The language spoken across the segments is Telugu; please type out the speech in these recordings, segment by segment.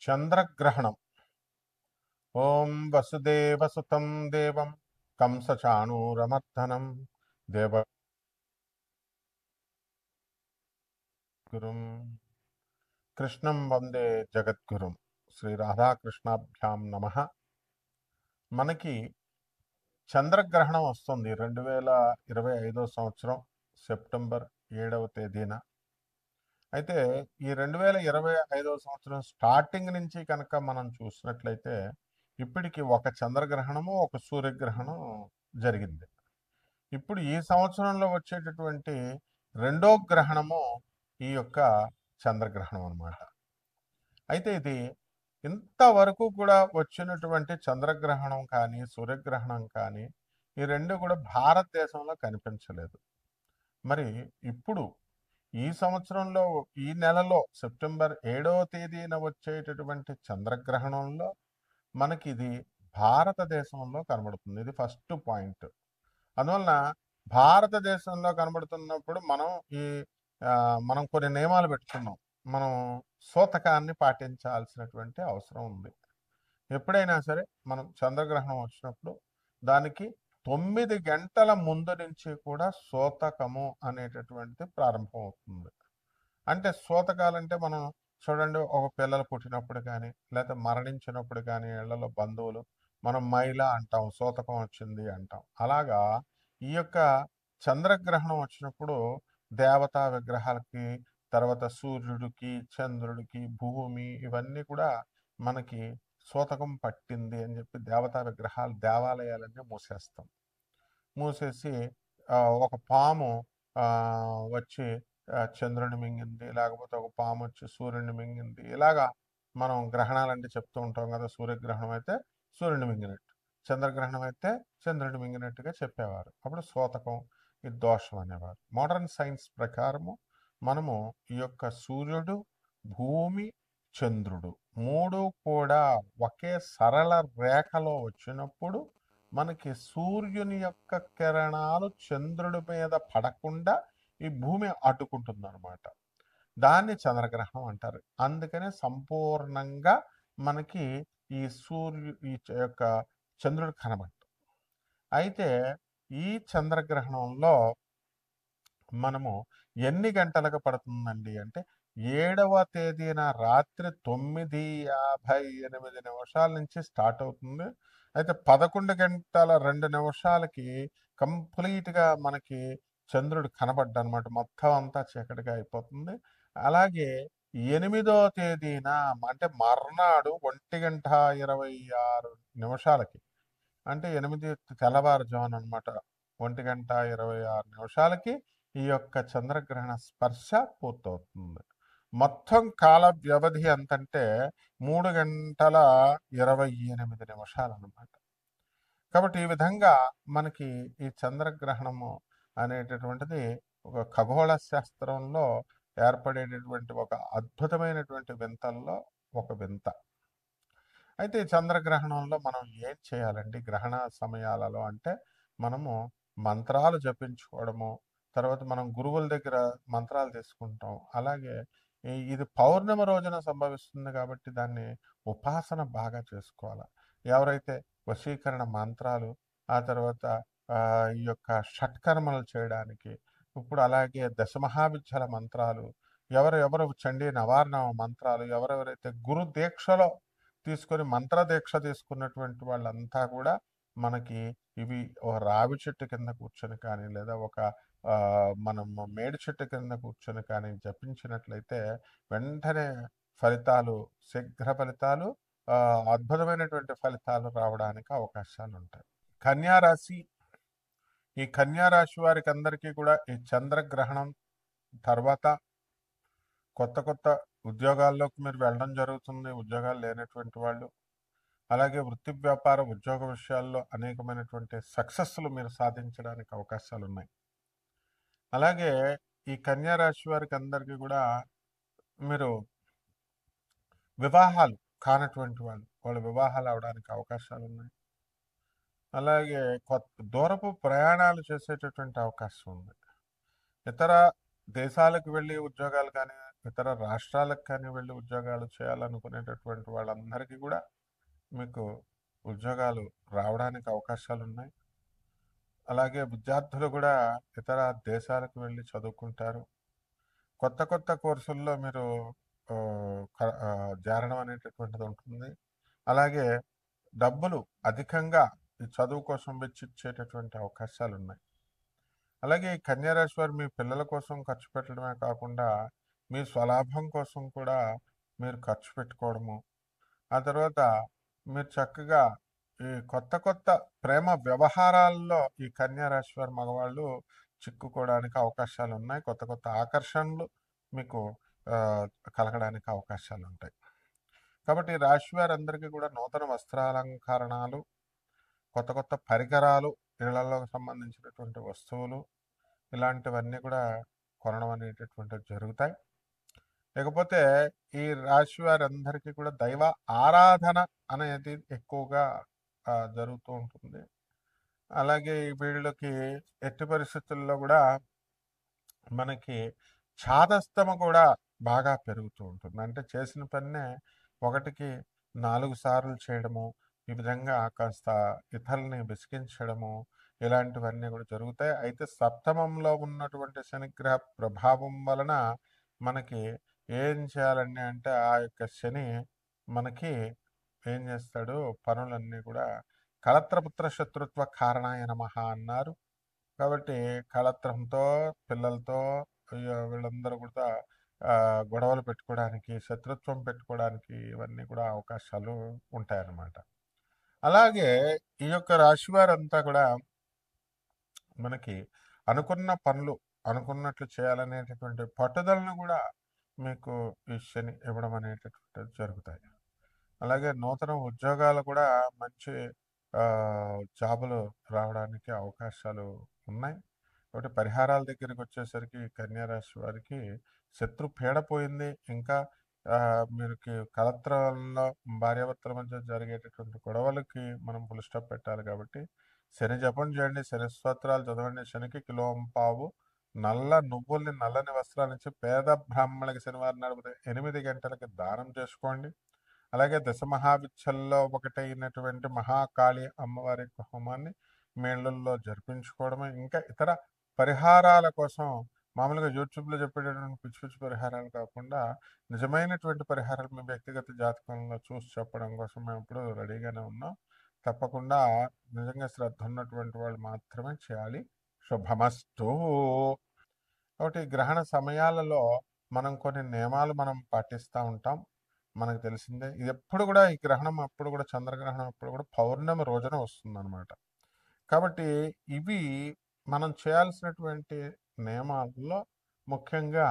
చంద్రగ్రహణం. ఓం వసుదేవసుతం దేవం కంసచాణూరమర్దనం దేవగురుం కృష్ణం వందే జగద్గురుం. శ్రీ రాధాకృష్ణాభ్యాం నమః. మనకి చంద్రగ్రహణం వస్తుంది 2025 సంవత్సరం సెప్టెంబర్ 7వ తేదీన. అయితే ఈ 2025 సంవత్సరం స్టార్టింగ్ నుంచి కనుక మనం చూసినట్లయితే ఇప్పటికి ఒక చంద్రగ్రహణము, ఒక సూర్యగ్రహణం జరిగింది. ఇప్పుడు ఈ సంవత్సరంలో వచ్చేటటువంటి రెండో గ్రహణము ఈ యొక్క చంద్రగ్రహణం అన్నమాట. అయితే ఇది ఇంతవరకు కూడా వచ్చినటువంటి చంద్రగ్రహణం కానీ సూర్యగ్రహణం కానీ ఈ రెండు కూడా భారతదేశంలో కనిపించలేదు. మరి ఇప్పుడు ఈ సంవత్సరంలో ఈ నెలలో సెప్టెంబర్ 7వ తేదీన వచ్చేటటువంటి చంద్రగ్రహణంలో మనకి ఇది భారతదేశంలో కనబడుతుంది. ఇది ఫస్ట్ పాయింట్. అందువలన భారతదేశంలో కనబడుతున్నప్పుడు మనం కొన్ని నియమాలు పెట్టుకున్నాం. మనం సూతకాన్ని పాటించాల్సినటువంటి అవసరం ఉంది. ఎప్పుడైనా సరే మనం చంద్రగ్రహణం వచ్చినప్పుడు దానికి 9 గంటల ముందు నుంచి కూడా సూతకము అనేటటువంటిది ప్రారంభం అవుతుంది. అంటే సూతకాలంటే మనం చూడండి, ఒక పిల్లలు పుట్టినప్పుడు కానీ లేకపోతే మరణించినప్పుడు కానీ ఇళ్లలో బంధువులు మనం మైల అంటాం, సూతకం వచ్చింది అంటాం. అలాగా ఈ యొక్క చంద్రగ్రహణం వచ్చినప్పుడు దేవతా విగ్రహాలకి, తర్వాత సూర్యుడికి, చంద్రుడికి, భూమి ఇవన్నీ కూడా మనకి సూతకం పట్టింది అని చెప్పి దేవతా విగ్రహాలు, దేవాలయాలన్నీ మూసేసి ఒక పాము వచ్చి చంద్రుని మింగింది, లేకపోతే ఒక పాము వచ్చి సూర్యుని మింగింది. ఇలాగా మనం గ్రహణాలంటే చెప్తూ ఉంటాం కదా. సూర్యగ్రహణం అయితే సూర్యుని మింగినట్టు, చంద్రగ్రహణం అయితే చంద్రుని మింగినట్టుగా చెప్పేవారు. అప్పుడు సూతకం, ఇది దోషం అనేవారు. మోడర్న్ సైన్స్ ప్రకారము మనము ఈ యొక్క సూర్యుడు, భూమి, చంద్రుడు మూడు కూడా ఒకే సరళ రేఖలో వచ్చినప్పుడు మనకి సూర్యుని యొక్క కిరణాలు చంద్రుడి మీద పడకుండా ఈ భూమి అడ్డుకుంటుంది అనమాట. దాన్ని చంద్రగ్రహణం అంటారు. అందుకనే సంపూర్ణంగా మనకి ఈ యొక్క చంద్రుడు కనబడదు. అయితే ఈ చంద్రగ్రహణంలో మనము ఎన్ని గంటలకు పడుతుందండి అంటే 7వ తేదీన రాత్రి 9:58 నుంచి స్టార్ట్ అవుతుంది. అయితే 11 గంటల 2 నిమిషాలకి కంప్లీట్గా మనకి చంద్రుడు కనబడ్డనమాట. మొత్తం అంతా చీకటిగా అయిపోతుంది. అలాగే 8వ తేదీన అంటే మర్నాడు 1:26 అంటే 8 తెల్లవారుజామున అనమాట. 1:26 ఈ యొక్క చంద్రగ్రహణ స్పర్శ పూర్తవుతుంది. మొత్తం కాల వ్యవధి ఎంతంటే 3:28 అనమాట. కాబట్టి ఈ విధంగా మనకి ఈ చంద్రగ్రహణము అనేటటువంటిది ఒక ఖగోళ శాస్త్రంలో ఏర్పడేటటువంటి ఒక అద్భుతమైనటువంటి వింతల్లో ఒక వింత. అయితే చంద్రగ్రహణంలో మనం ఏం చేయాలండి గ్రహణ సమయాలలో అంటే మనము మంత్రాలు జపించుకోవడము, తర్వాత మనం గురువుల దగ్గర మంత్రాలు తీసుకుంటాం. అలాగే ఇది పౌర్ణమి రోజున సంభవిస్తుంది కాబట్టి దాన్ని ఉపాసన బాగా చేసుకోవాలి. ఎవరైతే వశీకరణ మంత్రాలు, ఆ తర్వాత ఈ యొక్క షట్కర్మలు చేయడానికి, ఇప్పుడు అలాగే దశమహావిద్యల మంత్రాలు, ఎవరెవరు చండీ నవార్ణ మంత్రాలు, ఎవరెవరైతే గురు దీక్షలో తీసుకొని మంత్రదీక్ష తీసుకున్నటువంటి వాళ్ళంతా కూడా మనకి ఇవి ఒక రావి చెట్టు కింద కూర్చొని కానీ లేదా ఒక మనం మేడి చెట్టు కింద కూర్చొని కానీ జపించినట్లయితే వెంటనే ఫలితాలు, శీఘ్ర ఫలితాలు, అద్భుతమైనటువంటి ఫలితాలు రావడానికి అవకాశాలు ఉంటాయి. కన్యారాశి, ఈ కన్యారాశి వారికి అందరికీ కూడా ఈ చంద్రగ్రహణం తర్వాత కొత్త కొత్త ఉద్యోగాల్లోకి మీరు వెళ్ళడం జరుగుతుంది. ఉద్యోగాలు లేనటువంటి వాళ్ళు, అలాగే వృత్తి వ్యాపార ఉద్యోగ విషయాల్లో అనేకమైనటువంటి సక్సెస్లు మీరు సాధించడానికి అవకాశాలు ఉన్నాయి. అలాగే ఈ కన్యా రాశి వారికి అందరికీ కూడా మీరు వివాహాలు కానటువంటి వాళ్ళ వివాహాలు అవడానికి అవకాశాలు ఉన్నాయి. అలాగే దూరపు ప్రయాణాలు చేసేటటువంటి అవకాశం ఉంది. ఇతర దేశాలకు వెళ్ళి ఉద్యోగాలు కానీ ఇతర రాష్ట్రాలకు కానీ వెళ్ళి ఉద్యోగాలు చేయాలనుకునేటటువంటి వాళ్ళందరికీ కూడా మీకు ఉద్యోగాలు రావడానికి అవకాశాలు ఉన్నాయి. అలాగే విద్యార్థులు కూడా ఇతర దేశాలకు వెళ్ళి చదువుకుంటారు. కొత్త కొత్త కోర్సుల్లో మీరు చేరడం అనేటటువంటిది ఉంటుంది. అలాగే డబ్బులు అధికంగా ఈ చదువు కోసం వెచ్చిచ్చేటటువంటి అవకాశాలు ఉన్నాయి. అలాగే ఈ కన్యారాశి వారు మీ పిల్లల కోసం ఖర్చు పెట్టడమే కాకుండా మీ స్వలాభం కోసం కూడా మీరు ఖర్చు పెట్టుకోవడము, ఆ తర్వాత మీరు చక్కగా ఈ కొత్త కొత్త ప్రేమ వ్యవహారాల్లో ఈ కన్యారాశి వారి మగవాళ్ళు చిక్కుకోవడానికి అవకాశాలు ఉన్నాయి. కొత్త కొత్త ఆకర్షణలు మీకు కలగడానికి అవకాశాలు ఉంటాయి. కాబట్టి రాశి వారందరికీ కూడా నూతన వస్త్రాలంకరణాలు, కొత్త కొత్త పరికరాలు, ఇళ్లలో సంబంధించినటువంటి వస్తువులు, ఇలాంటివన్నీ కూడా కొనడం అనేటటువంటివి జరుగుతాయి. లేకపోతే ఈ రాశి వారందరికీ కూడా దైవ ఆరాధన అనేది ఎక్కువగా జరుగుతూ ఉంటుంది. అలాగే వీళ్ళకి ఎట్టి పరిస్థితుల్లో కూడా మనకి ఛాదస్తమ కూడా బాగా పెరుగుతూ ఉంటుంది. అంటే చేసిన పన్నే 1కి 4 సార్లు చేయడము, ఈ విధంగా కాస్త ఇతరులని విసిగించడము, ఇలాంటివన్నీ కూడా జరుగుతాయి. అయితే సప్తమంలో ఉన్నటువంటి శనిగ్రహ ప్రభావం వలన మనకి ఏం చేయాలండి అంటే ఆ యొక్క శని మనకి ఏం చేస్తాడు, పనులన్నీ కూడా కళత్రపుత్ర శత్రుత్వ కారణాయ నమః అన్నారు. కాబట్టి కళత్రంతో పిల్లలతో వీళ్ళందరూ కూడా గొడవలు పెట్టుకోవడానికి, శత్రుత్వం పెట్టుకోవడానికి ఇవన్నీ కూడా అవకాశాలు ఉంటాయన్నమాట. అలాగే ఈ యొక్క రాశి వారంతా కూడా మనకి అనుకున్న పనులు అనుకున్నట్లు చేయాలనేటటువంటి పట్టుదలను కూడా మీకు ఈ శని ఇవ్వడం అనేటటువంటిది జరుగుతాయి. అలాగే నూతన ఉద్యోగాలు కూడా మంచి జాబులు రావడానికి అవకాశాలు ఉన్నాయి. కాబట్టి పరిహారాల దగ్గరికి వచ్చేసరికి కన్యారాశి వారికి శత్రు పీడ పోయింది. ఇంకా మీకు కలత్రాల్లో భార్యాభర్తల మధ్య జరిగేటటువంటి గొడవలకి మనం ఫుల్ స్టాప్ పెట్టాలి. కాబట్టి శని జపం చేయండి, శని స్తోత్రాలు చదవండి. శనికి కిలోంపావు నల్ల నువ్వుల్ని నల్లని వస్త్రాల నుంచి పేద బ్రాహ్మణులకి శనివారం నాడు 8 గంటలకి దానం చేసుకోండి. అలాగే దశమహావిద్యల్లో ఒకటైనటువంటి మహాకాళి అమ్మవారి హోమాన్ని మీ ఇళ్లల్లో జరిపించుకోవడమే. ఇంకా ఇతర పరిహారాల కోసం మామూలుగా యూట్యూబ్లో చెప్పేటటువంటి పిచ్చి పిచ్చి పరిహారాలు కాకుండా నిజమైనటువంటి పరిహారాలు మీ వ్యక్తిగత జాతకంలో చూసి చెప్పడం కోసం మేము ఇప్పుడు రెడీగానే ఉన్నాం. తప్పకుండా నిజంగా శ్రద్ధ ఉన్నటువంటి వాళ్ళు మాత్రమే చేయాలి. శుభమస్తు. కాబట్టి గ్రహణ సమయాలలో మనం కొన్ని నియమాలు మనం పాటిస్తూ ఉంటాం. మనకు తెలిసిందే. ఇది ఎప్పుడు కూడా ఈ గ్రహణం అప్పుడు కూడా చంద్రగ్రహణం అప్పుడు కూడా పౌర్ణమి రోజున వస్తుందన్నమాట. కాబట్టి ఇవి మనం చేయాల్సినటువంటి నియమాల్లో ముఖ్యంగా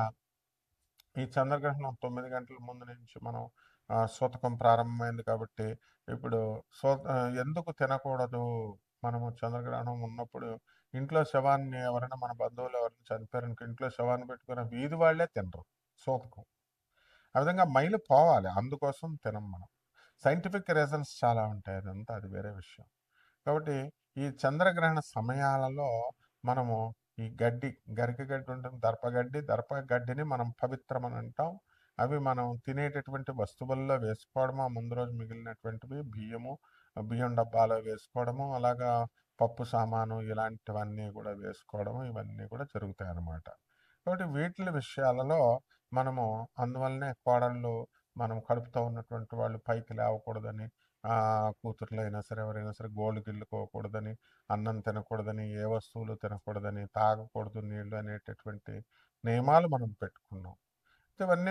ఈ చంద్రగ్రహణం 9 గంటల ముందు నుంచి మనం సూతకం ప్రారంభమైంది. కాబట్టి ఇప్పుడు ఎందుకు తినకూడదు, మనము చంద్రగ్రహణం ఉన్నప్పుడు ఇంట్లో శవాన్ని ఎవరైనా మన బంధువులు ఎవరైనా చనిపోయారనుకో ఇంట్లో శవాన్ని పెట్టుకున్న వీధి వాళ్ళే తినరు సూతకం. ఆ విధంగా మైలు పోవాలి, అందుకోసం తినం మనం. సైంటిఫిక్ రీజన్స్ చాలా ఉంటాయి, అదంతా అది వేరే విషయం. కాబట్టి ఈ చంద్రగ్రహణ సమయాలలో మనము ఈ గరిక గడ్డి ఉంటుంది, దర్పగడ్డిని మనం పవిత్రం అని అంటాం. అవి మనం తినేటటువంటి వస్తువుల్లో వేసుకోవడము, ముందు రోజు మిగిలినటువంటివి బియ్యం డబ్బాలో వేసుకోవడము, అలాగా పప్పు సామాను ఇలాంటివన్నీ కూడా వేసుకోవడము, ఇవన్నీ కూడా జరుగుతాయి అన్నమాట. కాబట్టి వీటి విషయాలలో మనము అందువల్లనే కోడళ్ళు మనం కడుపుతో ఉన్నటువంటి వాళ్ళు పైకి లేవకూడదని, కూతుర్లు అయినా సరే ఎవరైనా సరే గోళ్ళు గిల్లుకోకూడదని, అన్నం తినకూడదని, ఏ వస్తువులు తినకూడదని, తాగకూడదు నీళ్లు అనేటటువంటి నియమాలు మనం పెట్టుకున్నాం. ఇవన్నీ